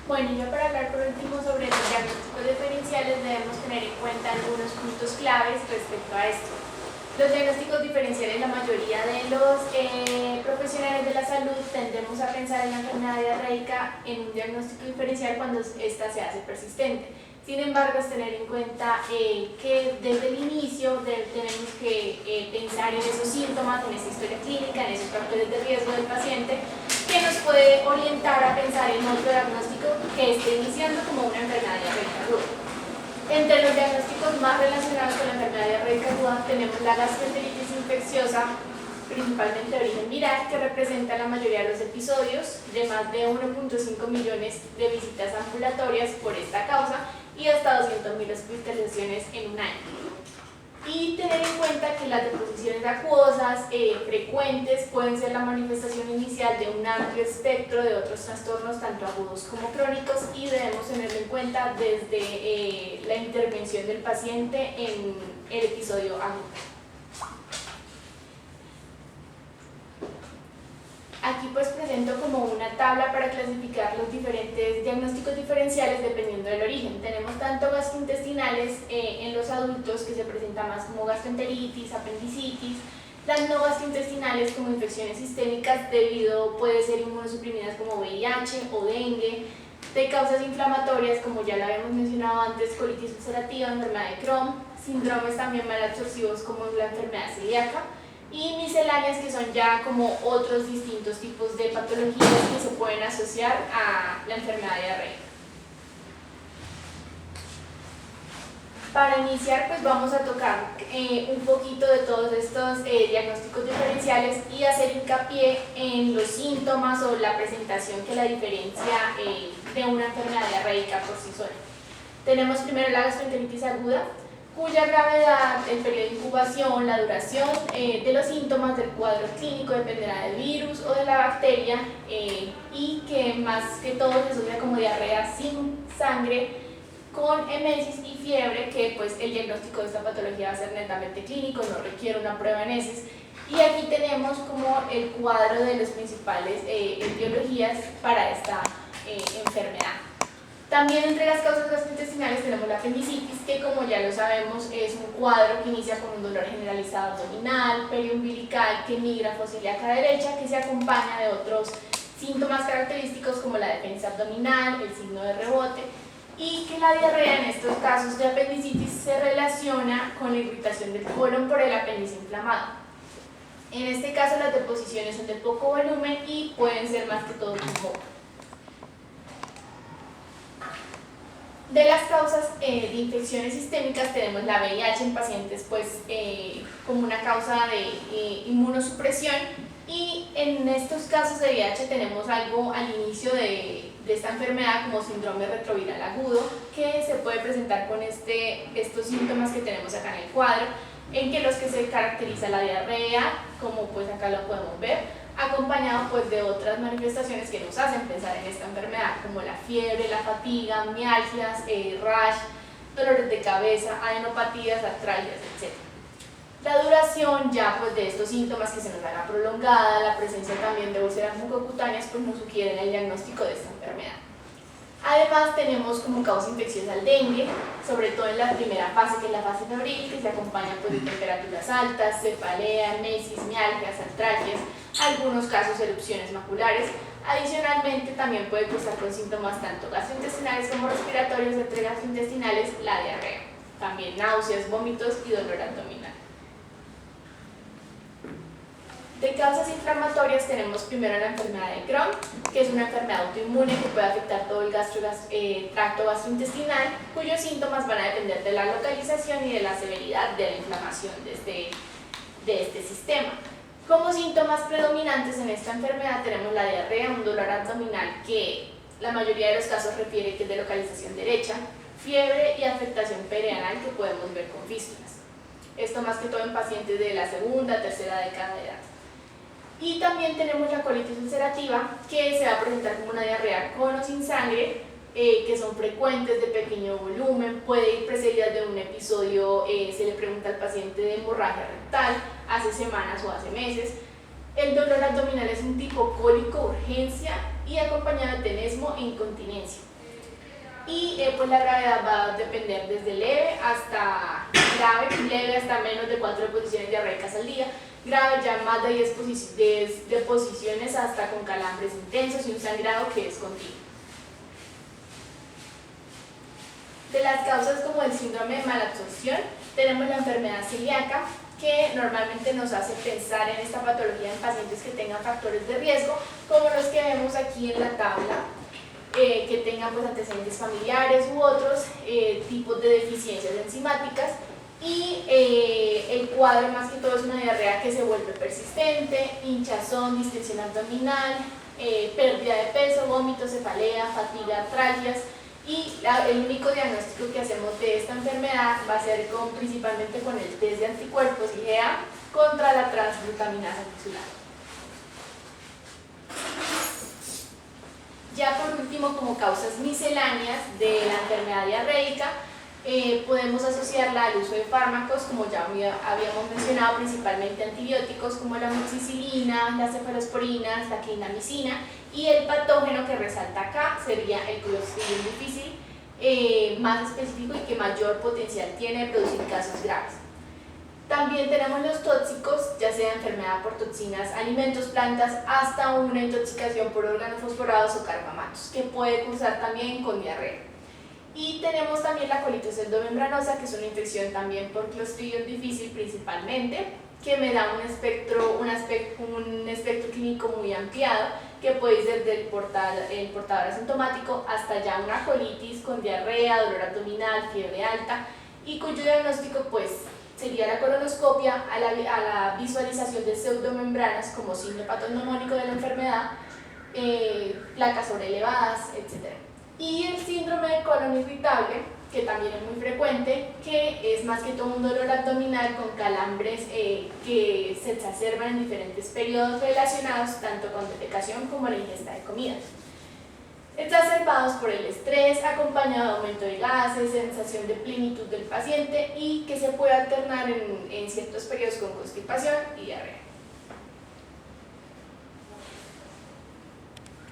Bueno, y ya para hablar por último sobre los diagnósticos diferenciales debemos tener en cuenta algunos puntos claves respecto a esto. Los diagnósticos diferenciales, la mayoría de los profesionales de la salud tendemos a pensar en la enfermedad diarreica en un diagnóstico diferencial cuando ésta se hace persistente. Sin embargo, es tener en cuenta que desde el inicio tenemos que pensar en esos síntomas, en esa historia clínica, en esos factores de riesgo del paciente, que nos puede orientar a pensar en otro diagnóstico que esté iniciando como una enfermedad diarreica aguda. Entre los diagnósticos más relacionados con la enfermedad diarreica aguda tenemos la gastroenteritis infecciosa, principalmente de origen viral, que representa la mayoría de los episodios, de más de 1.5 millones de visitas ambulatorias por esta causa y hasta 200.000 hospitalizaciones en un año. Y tener en cuenta que las deposiciones acuosas frecuentes pueden ser la manifestación inicial de un amplio espectro de otros trastornos, tanto agudos como crónicos, y debemos tenerlo en cuenta desde la intervención del paciente en el episodio agudo. Aquí pues presento como una tabla para clasificar los diferentes diagnósticos diferenciales dependiendo del origen. Tenemos tanto gastrointestinales en los adultos, que se presenta más como gastroenteritis, apendicitis, las no gastrointestinales como infecciones sistémicas puede ser inmunosuprimidas como VIH o dengue, de causas inflamatorias como ya lo habíamos mencionado antes, colitis ulcerativa, enfermedad de Crohn, síndromes también malabsorbivos como la enfermedad celíaca, y misceláneas, que son ya como otros distintos tipos de patologías que se pueden asociar a la enfermedad diarreica. Para iniciar pues vamos a tocar un poquito de todos estos diagnósticos diferenciales y hacer hincapié en los síntomas o la presentación que la diferencia de una enfermedad diarreica por sí sola. Tenemos primero la gastroenteritis aguda, cuya gravedad, el periodo de incubación, la duración de los síntomas del cuadro clínico dependerá del virus o de la bacteria y que más que todo se asocia como diarrea sin sangre, con emesis y fiebre, que pues el diagnóstico de esta patología va a ser netamente clínico, no requiere una prueba en heces. Y aquí tenemos como el cuadro de las principales etiologías para esta enfermedad. También entre las causas gastrointestinales tenemos la apendicitis, que como ya lo sabemos es un cuadro que inicia con un dolor generalizado abdominal, periumbilical, que migra fosiliaca derecha, que se acompaña de otros síntomas característicos como la defensa abdominal, el signo de rebote, y que la diarrea en estos casos de apendicitis se relaciona con la irritación del colon por el apéndice inflamado. En este caso las deposiciones son de poco volumen y pueden ser más que todo como de las causas de infecciones sistémicas tenemos la VIH en pacientes pues como una causa de inmunosupresión, y en estos casos de VIH tenemos algo al inicio de esta enfermedad como síndrome retroviral agudo, que se puede presentar con estos síntomas que tenemos acá en el cuadro, en que los que se caracteriza la diarrea, como pues acá lo podemos ver, acompañado pues de otras manifestaciones que nos hacen pensar en esta enfermedad, como la fiebre, la fatiga, mialgias, rash, dolores de cabeza, adenopatías, artralgias, etc. La duración ya pues de estos síntomas que se nos haga prolongada, la presencia también de úlceras mucocutáneas, pues nos sugieren el diagnóstico de esta enfermedad. Además tenemos como causa infecciosa el dengue, sobre todo en la primera fase, que es la fase febril, que se acompaña pues de temperaturas altas, cefalea, emesis, mialgias, artralgias, algunos casos erupciones maculares. Adicionalmente también puede cursar con síntomas tanto gastrointestinales como respiratorios. Entre gastrointestinales la diarrea, también náuseas, vómitos y dolor abdominal. De causas inflamatorias tenemos primero la enfermedad de Crohn, que es una enfermedad autoinmune que puede afectar todo el tracto gastrointestinal, cuyos síntomas van a depender de la localización y de la severidad de la inflamación de este sistema. Como síntomas predominantes en esta enfermedad tenemos la diarrea, un dolor abdominal que la mayoría de los casos refiere que es de localización derecha, fiebre y afectación perianal que podemos ver con fístulas. Esto más que todo en pacientes de la segunda, tercera década de edad. Y también tenemos la colitis ulcerativa, que se va a presentar como una diarrea con o sin sangre, que son frecuentes, de pequeño volumen, puede ir precedida de un episodio, se le pregunta al paciente, de hemorragia rectal, hace semanas o hace meses. El dolor abdominal es un tipo cólico, urgencia y acompañado de tenesmo e incontinencia. y pues la gravedad va a depender desde leve hasta grave, leve hasta menos de 4 deposiciones diarreicas al día, grave ya más de 10 deposiciones hasta con calambres intensos y un sangrado que es continuo. De las causas como el síndrome de malabsorción, tenemos la enfermedad celíaca, que normalmente nos hace pensar en esta patología en pacientes que tengan factores de riesgo, como los que vemos aquí en la tabla, que tengan pues, antecedentes familiares u otros tipos de deficiencias enzimáticas, y el cuadro más que todo es una diarrea que se vuelve persistente, hinchazón, distensión abdominal, pérdida de peso, vómitos, cefalea, fatiga, artralgias, y el único diagnóstico que hacemos de esta enfermedad va a ser principalmente con el test de anticuerpos IgA contra la transglutaminasa tisular. Ya por último, como causas misceláneas de la enfermedad diarreica, podemos asociarla al uso de fármacos, como ya habíamos mencionado, principalmente antibióticos como la amoxicilina, las cefalosporinas, la clindamicina, y el patógeno que resalta acá sería el Clostridium difficile, más específico y que mayor potencial tiene de producir casos graves. También tenemos los tóxicos, ya sea enfermedad por toxinas, alimentos, plantas, hasta una intoxicación por órganos fosforados o carbamatos, que puede cursar también con diarrea. Y tenemos también la colitis pseudomembranosa, que es una infección también por Clostridium difficile principalmente, que me da un espectro clínico muy ampliado, que puede ir desde el portador asintomático hasta ya una colitis con diarrea, dolor abdominal, fiebre alta, y cuyo diagnóstico pues sería la colonoscopia a la visualización de pseudomembranas como signo patognomónico de la enfermedad, placas sobreelevadas, etc. Y el síndrome de colon irritable, que también es muy frecuente, que es más que todo un dolor abdominal con calambres que se exacerban en diferentes periodos relacionados tanto con defecación como la ingesta de comidas. Exacerbados por el estrés, acompañado de aumento de gases, sensación de plenitud del paciente y que se puede alternar en ciertos periodos con constipación y diarrea.